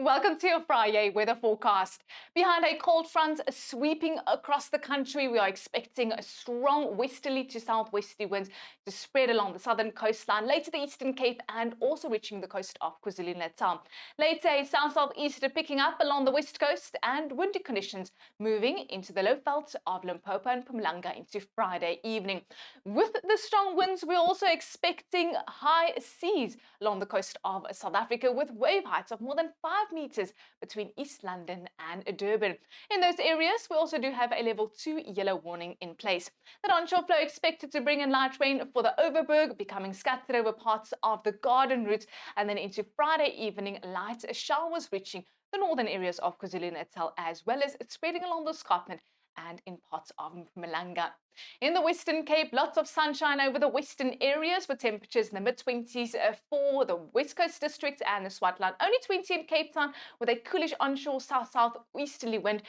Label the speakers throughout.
Speaker 1: Welcome to your Friday weather forecast. Behind a cold front sweeping across the country, we are expecting a strong westerly to southwesterly winds to spread along the southern coastline, later the Eastern Cape and also reaching the coast of KwaZulu-Natal. Later, a south-southeaster picking up along the west coast and windy conditions moving into the low veld of Limpopo and Mpumalanga into Friday evening. With the strong winds, we're also expecting high seas along the coast of South Africa with wave heights of more than 5 meters between East London and Durban. In those areas, we also do have a level 2 yellow warning in place. The onshore flow expected to bring in light rain for the Overberg, becoming scattered over parts of the Garden Route, and then into Friday evening, light showers reaching the northern areas of KwaZulu-Natal, as well as spreading along the escarpment and in parts of Mpumalanga. In the Western Cape, lots of sunshine over the western areas with temperatures in the mid-20s for the West Coast district and the Swartland. Only 20 in Cape Town with a coolish onshore south-southeasterly wind.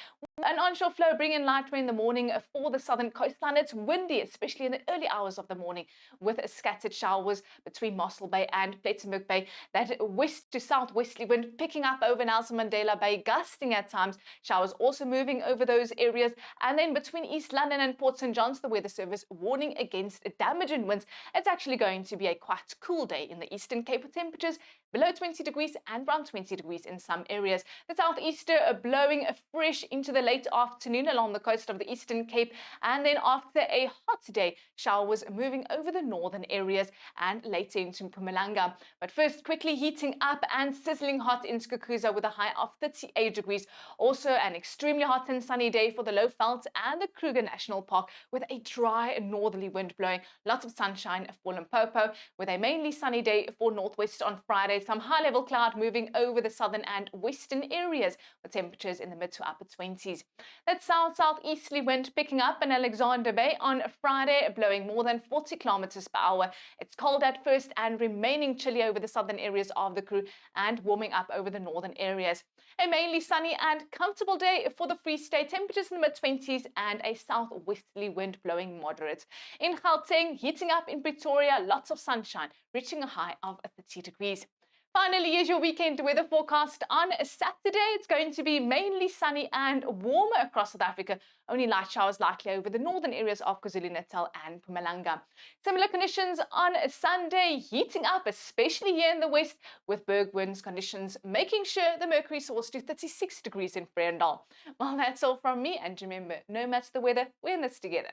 Speaker 1: An onshore flow bringing light rain in the morning for the southern coastline. It's windy, especially in the early hours of the morning, with scattered showers between Mossel Bay and Plettenberg Bay. That west to southwesterly wind picking up over Nelson Mandela Bay, gusting at times. Showers also moving over those areas. And then between East London and Port St. John's, the Weather Service warning against damaging winds. It's actually going to be a quite cool day in the Eastern Cape with temperatures below 20 degrees and around 20 degrees in some areas. The southeaster blowing fresh into the late afternoon along the coast of the Eastern Cape, and then after a hot day, showers moving over the northern areas and later into Mpumalanga. But first, quickly heating up and sizzling hot in Skukuza with a high of 38 degrees. Also an extremely hot and sunny day for the Lowveld and the Kruger National Park with a dry northerly wind blowing. Lots of sunshine for Limpopo with a mainly sunny day for Northwest on Friday. Some high-level cloud moving over the southern and western areas with temperatures in the mid to upper 20s. That south-southeasterly wind picking up in Alexander Bay on Friday, blowing more than 40 kilometers per hour. It's cold at first and remaining chilly over the southern areas of the Karoo and warming up over the northern areas. A mainly sunny and comfortable day for the Free State, temperatures in the mid-20s and a southwesterly wind blowing moderate. In Gauteng, heating up in Pretoria, lots of sunshine, reaching a high of 30 degrees. Finally, here's your weekend weather forecast. On Saturday, it's going to be mainly sunny and warmer across South Africa. Only light showers likely over the northern areas of KwaZulu-Natal and Mpumalanga. Similar conditions on Sunday, heating up, especially here in the west, with berg winds conditions, making sure the mercury soars to 36 degrees in Vredendal. Well, that's all from me. And remember, no matter the weather, we're in this together.